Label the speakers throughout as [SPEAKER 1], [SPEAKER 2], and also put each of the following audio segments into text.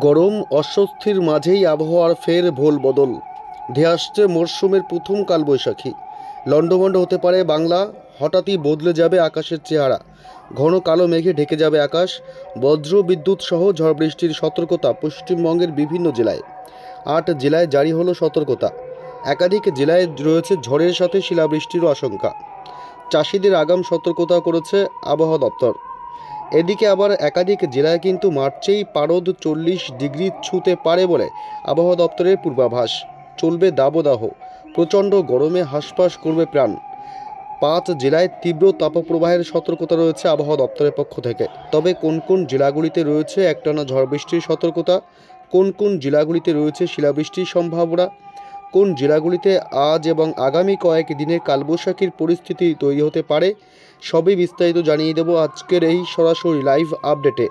[SPEAKER 1] গরম অস্বস্তির মাঝেই আবহাওয়ার ফের ভোল বদল। ধেয়ে আসছে মরশুমের প্রথম কালবৈশাখী। লণ্ডভণ্ড হতে পারে বাংলা, হঠাৎই বদলে যাবে আকাশের চেহারা। ঘন কালো মেঘে ঢেকে যাবে আকাশ। বজ্র বিদ্যুৎ সহ ঝড় বৃষ্টির সতর্কতা পশ্চিমবঙ্গের বিভিন্ন জেলায়। ৮ জেলায় জারি হলো সতর্কতা। একাধিক জেলায় রয়েছে ঝড়ের সাথে শিলাবৃষ্টিরও আশঙ্কা। চাষিদের আগাম সতর্কতা করেছে আবহাওয়া দপ্তর। এদিকে আবার একাধিক জেলায় কিন্তু মার্চেই পারদ 40 ডিগ্রি ছুঁতে পারে বলে আবহাওয়া দপ্তরের পূর্বাভাস। চলবে দাবদাহ, প্রচণ্ড গরমে হাঁসফাঁস করবে প্রাণ। 5 জেলায় তীব্র তাপপ্রবাহের সতর্কতা রয়েছে আবহাওয়া দপ্তরের পক্ষ থেকে। তবে কোন কোন জেলাগুলিতে রয়েছে একটানা ঝড় বৃষ্টির সতর্কতা, কোন কোন জেলাগুলিতে রয়েছে শিলাবৃষ্টির সম্ভাবনা, কোন জেলাগুলিতে আজ এবং আগামী কয়েক দিনে কালবৈশাখীর পরিস্থিতি তৈরি হতে পারে, সবই বিস্তারিত জানিয়ে দেব আজকের এই সরাসরি লাইভ আপডেটে।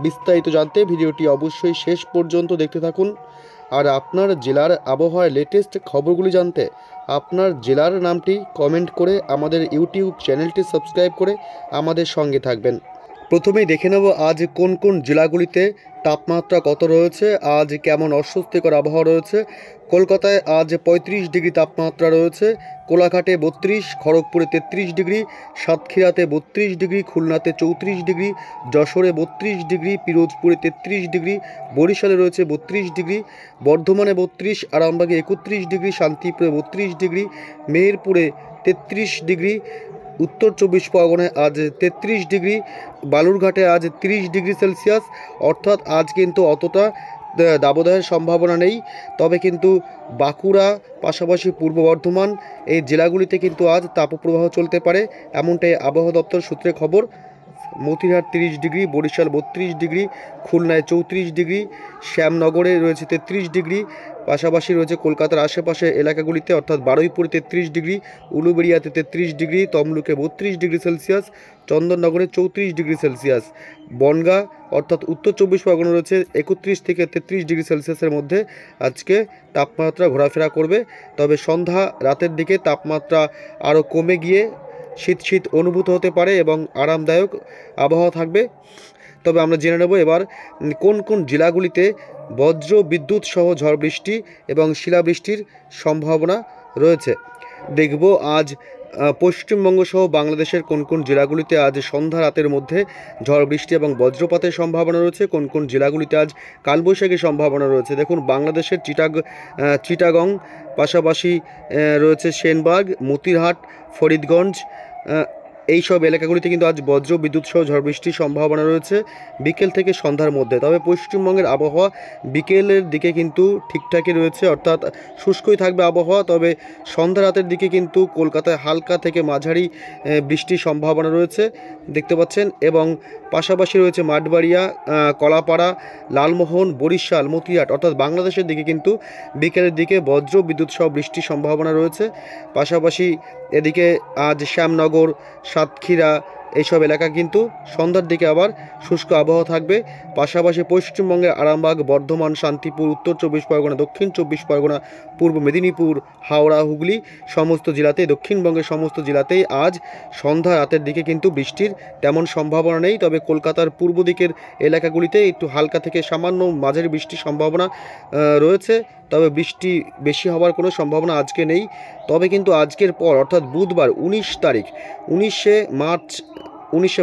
[SPEAKER 1] বিস্তারিত জানতে ভিডিওটি অবশ্যই শেষ পর্যন্ত দেখতে থাকুন। আর আপনার জেলার আবহাওয়ার লেটেস্ট খবরগুলি জানতে আপনার জেলার নামটি কমেন্ট করে আমাদের ইউটিউব চ্যানেলটি সাবস্ক্রাইব করে আমাদের সঙ্গে থাকবেন। প্রথমেই দেখে নেব আজ কোন কোন জেলাগুলিতে তাপমাত্রা কত রয়েছে, আজ কেমন অস্বস্তিকর আবহাওয়া রয়েছে। কলকাতায় আজ 35 ডিগ্রি তাপমাত্রা রয়েছে, কোলাঘাটে 32, খড়গপুরে 33 ডিগ্রি, সাতক্ষীরাতে 32 ডিগ্রি, খুলনাতে 34 ডিগ্রি, যশোরে 32 ডিগ্রি, পিরোজপুরে 33 ডিগ্রি, বরিশালে রয়েছে 32 ডিগ্রি, বর্ধমানে 32, আরামবাগে 31 ডিগ্রি, শান্তিপুরে 32 ডিগ্রি, মেহেরপুরে 33 ডিগ্রি, উত্তর 24 পরগনায় আজ 33 ডিগ্রি, বালুরঘাটে আজ 30 ডিগ্রি সেলসিয়াস। অর্থাৎ আজ কিন্তু অতটা দাবদাহের সম্ভাবনা নেই। তবে কিন্তু বাঁকুড়া, পাশাপাশি পূর্ব বর্ধমান এই জেলাগুলিতে কিন্তু আজ তাপপ্রবাহ চলতে পারে, এমনটাই আবহাওয়া দপ্তর সূত্রে খবর। মতিরহাট 30 ডিগ্রি, বরিশাল 32 ডিগ্রি, খুলনায় 34 ডিগ্রি, শ্যামনগরে রয়েছে 33 ডিগ্রি, পাশাপাশি রয়েছে কলকাতার আশেপাশে এলাকাগুলিতে অর্থাৎ বারুইপুরে 33 ডিগ্রি, উলুবেড়িয়াতে 33 ডিগ্রি, তমলুকে 32 ডিগ্রি সেলসিয়াস, চন্দননগরে 34 ডিগ্রি সেলসিয়াস, বনগাঁ অর্থাৎ উত্তর 24 পরগনা রয়েছে 31 থেকে 33 ডিগ্রি সেলসিয়াসের মধ্যে আজকে তাপমাত্রা ঘোরাফেরা করবে। তবে সন্ধ্যা রাতের দিকে তাপমাত্রা আরও কমে গিয়ে শীত শীত অনুভূত হতে পারে এবং আরামদায়ক আবহাওয়া থাকবে। তবে আমরা জেনে নেব এবার কোন কোন জেলাগুলিতে বজ্র বিদ্যুৎ সহ ঝড় বৃষ্টি এবং শিলাবৃষ্টির সম্ভাবনা রয়েছে। দেখব আজ পশ্চিমবঙ্গ সহ বাংলাদেশের কোন কোন জেলাগুলিতে আজ সন্ধ্যা রাতের মধ্যে ঝড় বৃষ্টি এবং বজ্রপাতের সম্ভাবনা রয়েছে, কোন কোন জেলাগুলিতে আজ কালবৈশাখীর সম্ভাবনা রয়েছে। দেখুন, বাংলাদেশের চিটাগং, পাশাপাশি রয়েছে সেনবাগ, মতিরহাট, ফরিদগঞ্জ, এই সব এলাকাগুলিতে কিন্তু আজ বজ্র বিদ্যুৎ সহ ঝড় বৃষ্টির সম্ভাবনা রয়েছে বিকেল থেকে সন্ধ্যার মধ্যে। তবে পশ্চিমবঙ্গের আবহাওয়া বিকেলের দিকে কিন্তু ঠিকঠাকই রয়েছে, অর্থাৎ শুষ্কই থাকবে আবহাওয়া। তবে সন্ধ্যা রাতের দিকে কিন্তু কলকাতায় হালকা থেকে মাঝারি বৃষ্টির সম্ভাবনা রয়েছে দেখতে পাচ্ছেন, এবং পাশাপাশি রয়েছে মাঠবাড়িয়া, কলাপাড়া, লালমোহন, বরিশাল, মতিরহাট অর্থাৎ বাংলাদেশের দিকে কিন্তু বিকেলের দিকে বজ্র বিদ্যুৎ সহ বৃষ্টির সম্ভাবনা রয়েছে। পাশাপাশি এদিকে আজ শ্যামনগর, সাতক্ষীরা এইসব এলাকা কিন্তু সন্ধ্যার দিকে আবার শুষ্ক আবহাওয়া থাকবে। পাশাপাশি পশ্চিমবঙ্গের আরামবাগ, বর্ধমান, শান্তিপুর, উত্তর 24 পরগনা, দক্ষিণ 24 পরগনা, পূর্ব মেদিনীপুর, হাওড়া, হুগলি সমস্ত জেলাতেই, দক্ষিণবঙ্গের সমস্ত জেলাতেই আজ সন্ধ্যা রাতের দিকে কিন্তু বৃষ্টির তেমন সম্ভাবনা নেই। তবে কলকাতার পূর্ব দিকের এলাকাগুলিতে একটু হালকা থেকে সামান্য মাঝারি বৃষ্টির সম্ভাবনা রয়েছে। তবে বৃষ্টি বেশি হওয়ার কোনো সম্ভাবনা আজকে নেই। তবে কিন্তু আজকের পর অর্থাৎ বুধবার 19 তারিখ, 19শে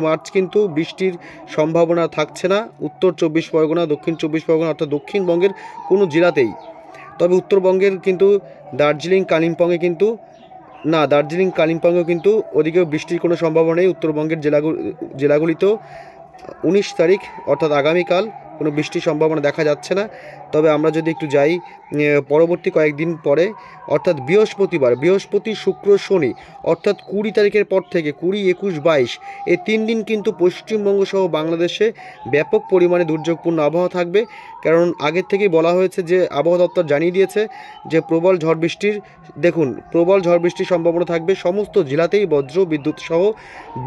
[SPEAKER 1] মার্চ কিন্তু বৃষ্টির সম্ভাবনা থাকছে না উত্তর 24 পরগনা, দক্ষিণ 24 পরগনা অর্থাৎ দক্ষিণবঙ্গের কোনো জেলাতেই। তবে উত্তরবঙ্গের কিন্তু দার্জিলিং, কালিম্পংয়ে কিন্তু দার্জিলিং কালিম্পংয়েও কিন্তু ওদিকেও বৃষ্টির কোনো সম্ভাবনা নেই। উত্তরবঙ্গের জেলাগুলিতেও 19 তারিখ অর্থাৎ আগামীকাল কোনো বৃষ্টির সম্ভাবনা দেখা যাচ্ছে না। তবে আমরা যদি একটু যাই পরবর্তী কয়েকদিন পরে অর্থাৎ বৃহস্পতি, শুক্র, শনি অর্থাৎ 20 তারিখের পর থেকে 20, 21, 22 এই 3 দিন কিন্তু পশ্চিমবঙ্গ সহ বাংলাদেশে ব্যাপক পরিমাণে দুর্যোগপূর্ণ আবহাওয়া থাকবে। কারণ আগের থেকেই বলা হয়েছে যে আবহাওয়া দপ্তর জানিয়ে দিয়েছে যে প্রবল ঝড় বৃষ্টির সম্ভাবনা থাকবে সমস্ত জেলাতেই। বজ্র বিদ্যুৎ সহ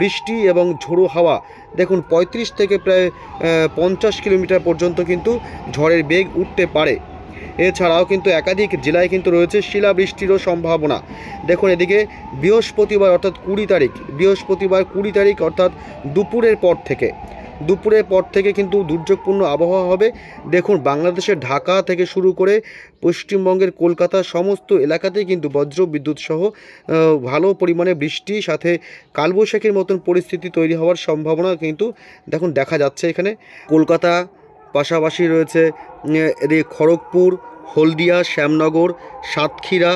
[SPEAKER 1] বৃষ্টি এবং ঝোড়ো হাওয়া দেখুন 35 থেকে প্রায় 50 কিলোমিটার পর্যন্ত কিন্তু ঝড়ের বেগ উঠতে পারে। এছাড়াও কিন্তু একাধিক জেলায় কিন্তু রয়েছে শিলাবৃষ্টিরও সম্ভাবনা। দেখুন এদিকে বৃহস্পতিবার 20 তারিখ অর্থাৎ দুপুরের পর থেকে দুপুরের পর থেকে কিন্তু দুর্যোগপূর্ণ আবহাওয়া হবে। দেখুন, বাংলাদেশের ঢাকা থেকে শুরু করে পশ্চিমবঙ্গের কলকাতা সমস্ত এলাকাতেই কিন্তু বজ্র বিদ্যুৎ সহ ভালো পরিমাণে বৃষ্টি, সাথে কালবৈশাখীর মতন পরিস্থিতি তৈরি হওয়ার সম্ভাবনা কিন্তু দেখুন দেখা যাচ্ছে এখানে। কলকাতা পাশাপাশি রয়েছে এদিকে খড়গপুর, হলদিয়া, শ্যামনগর, সাতক্ষীরা,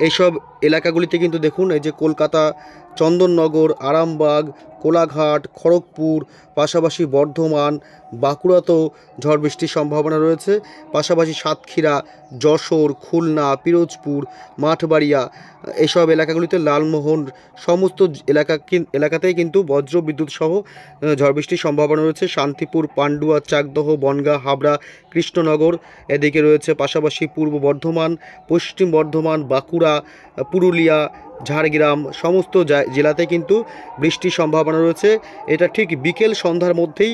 [SPEAKER 1] এইসব এলাকাগুলিতে কিন্তু দেখুন এই যে কলকাতা, চন্দননগর, আরামবাগ, কোলাঘাট, খড়গপুর, পাশাপাশি বর্ধমান, বাঁকুড়াতেও ঝড় বৃষ্টির সম্ভাবনা রয়েছে। পাশাপাশি সাতক্ষীরা, যশোর, খুলনা, পিরোজপুর, মাঠবাড়িয়া, এইসব এলাকাগুলিতে লালমোহন সমস্ত এলাকাতেই কিন্তু বজ্র বিদ্যুৎ সহ ঝড় বৃষ্টির সম্ভাবনা রয়েছে। শান্তিপুর, পান্ডুয়া, চাকদহ, বনগাঁ, হাবড়া, কৃষ্ণনগর, এদিকে রয়েছে পাশাপাশি পূর্ব বর্ধমান, পশ্চিম বর্ধমান, বাঁকুড়া, পুরুলিয়া, ঝাড়গ্রাম সমস্ত জেলাতে কিন্তু বৃষ্টির সম্ভাবনা রয়েছে। এটা ঠিক বিকেল সন্ধ্যার মধ্যেই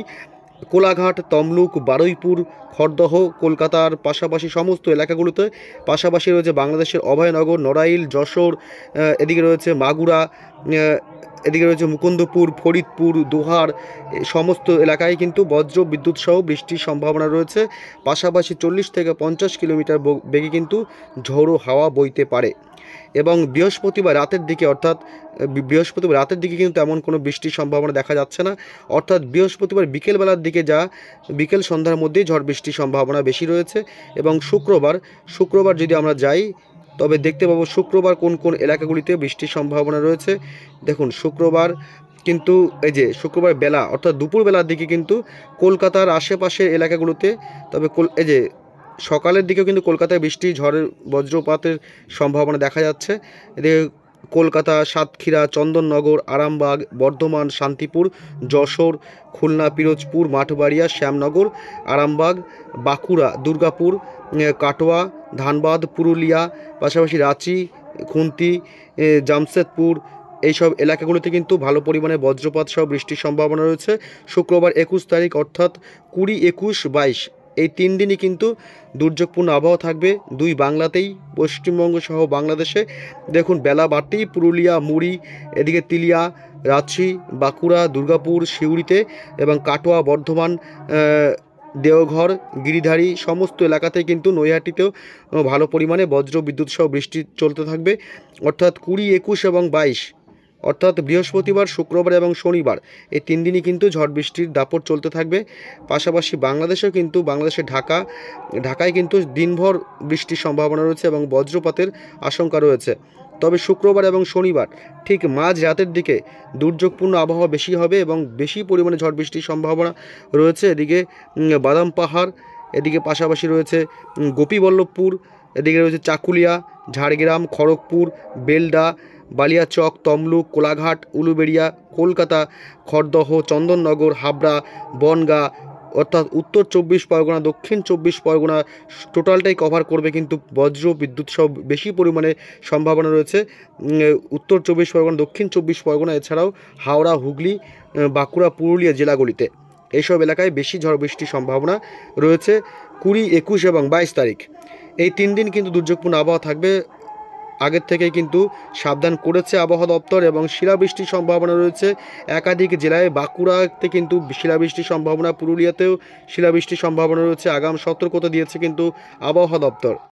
[SPEAKER 1] কোলাঘাট, তমলুক, বারুইপুর, খড়দহ, কলকাতার পাশাপাশি সমস্ত এলাকাগুলোতে, পাশাপাশি রয়েছে বাংলাদেশের অভয়নগর, নড়াইল, যশোর, এদিকে রয়েছে মাগুরা, এদিকে রয়েছে মুকুন্দপুর, ফরিদপুর, দোহার, সমস্ত এলাকায় কিন্তু বজ্র বিদ্যুৎ সহ বৃষ্টির সম্ভাবনা রয়েছে। পাশাপাশি 40 থেকে 50 কিলোমিটার বেগে কিন্তু ঝোড়ো হাওয়া বইতে পারে। এবং বৃহস্পতিবার রাতের দিকে, অর্থাৎ বৃহস্পতিবার রাতের দিকে কিন্তু এমন কোনো বৃষ্টির সম্ভাবনা দেখা যাচ্ছে না। অর্থাৎ বৃহস্পতিবার বিকেলবেলার দিকে বিকেল সন্ধ্যার মধ্যেই ঝড় বৃষ্টির সম্ভাবনা বেশি রয়েছে। এবং শুক্রবার যদি আমরা যাই, তবে দেখতে পাবো শুক্রবার কোন কোন এলাকাগুলিতে বৃষ্টির সম্ভাবনা রয়েছে। দেখুন, শুক্রবার কিন্তু এই যে শুক্রবার বেলা, অর্থাৎ দুপুরবেলার দিকে কিন্তু কলকাতার আশেপাশের এলাকাগুলোতে, তবে এই যে সকালের দিকেও কিন্তু কলকাতায় বৃষ্টি, ঝড়ের বজ্রপাতের সম্ভাবনা দেখা যাচ্ছে। এদিকে কলকাতা, সাতক্ষীরা, চন্দননগর, আরামবাগ, বর্ধমান, শান্তিপুর, যশোর, খুলনা, পিরোজপুর, মাঠবাড়িয়া, শ্যামনগর, আরামবাগ, বাঁকুড়া, দুর্গাপুর, কাটোয়া, ধানবাদ, পুরুলিয়া, পাশাপাশি রাঁচি, খুন্তি, জামশেদপুর, এইসব এলাকাগুলোতে কিন্তু ভালো পরিমাণে বজ্রপাত সহ বৃষ্টির সম্ভাবনা রয়েছে। শুক্রবার 21 তারিখ, অর্থাৎ 20, 21, 22 এই 3 দিনই কিন্তু দুর্যোগপূর্ণ আবহাওয়া থাকবে দুই বাংলাতেই, পশ্চিমবঙ্গ সহ বাংলাদেশে। দেখুন, বেলা বাড়তেই পুরুলিয়া, মুড়ি, এদিকে তিলিয়া, রাঁচি, বাঁকুড়া, দুর্গাপুর, সিউড়িতে এবং কাটোয়া, বর্ধমান, দেওঘর, গিরিধারী সমস্ত এলাকাতেই কিন্তু নৈহাটিতেও ভালো পরিমাণে বজ্র বিদ্যুৎ সহ বৃষ্টি চলতে থাকবে। অর্থাৎ 20, 21 এবং 22, অর্থাৎ বৃহস্পতিবার, শুক্রবার এবং শনিবার এই 3 দিনই কিন্তু ঝড় বৃষ্টির দাপট চলতে থাকবে। পাশাপাশি বাংলাদেশেও কিন্তু বাংলাদেশের ঢাকায় কিন্তু দিনভর বৃষ্টির সম্ভাবনা রয়েছে এবং বজ্রপাতের আশঙ্কা রয়েছে। তবে শুক্রবার এবং শনিবার ঠিক মাঝ রাতের দিকে দুর্যোগপূর্ণ আবহাওয়া বেশি হবে এবং বেশি পরিমাণে ঝড় বৃষ্টির সম্ভাবনা রয়েছে। এদিকে বাদাম পাহাড়, এদিকে পাশাপাশি রয়েছে গোপীবল্লভপুর, এদিকে রয়েছে চাকুলিয়া, ঝাড়গ্রাম, খড়গপুর, বেলডা, বালিয়াচক, তমলুক, কোলাঘাট, উলুবেড়িয়া, কলকাতা, খড়দহ, চন্দননগর, হাবড়া, বনগাঁ, অর্থাৎ উত্তর 24 পরগনা, দক্ষিণ 24 পরগনা টোটালটাই কভার করবে কিন্তু বজ্র বিদ্যুৎ সহ বেশি পরিমাণে সম্ভাবনা রয়েছে উত্তর 24 পরগনা, দক্ষিণ 24 পরগনা, এছাড়াও হাওড়া, হুগলি, বাঁকুড়া, পুরুলিয়া জেলাগুলিতে এইসব এলাকায় বেশি ঝড় বৃষ্টির সম্ভাবনা রয়েছে 20, 21 এবং 22 তারিখ। এই 3 দিন কিন্তু দুর্যোগপূর্ণ আবহাওয়া থাকবে। আগের থেকেই কিন্তু সাবধান করেছে আবহাওয়া দপ্তর এবং শিলাবৃষ্টির সম্ভাবনা রয়েছে একাধিক জেলায়। বাঁকুড়াতে কিন্তু শিলাবৃষ্টির সম্ভাবনা, পুরুলিয়াতেও শিলাবৃষ্টির সম্ভাবনা রয়েছে। আগাম সতর্কতা দিয়েছে কিন্তু আবহাওয়া দপ্তর।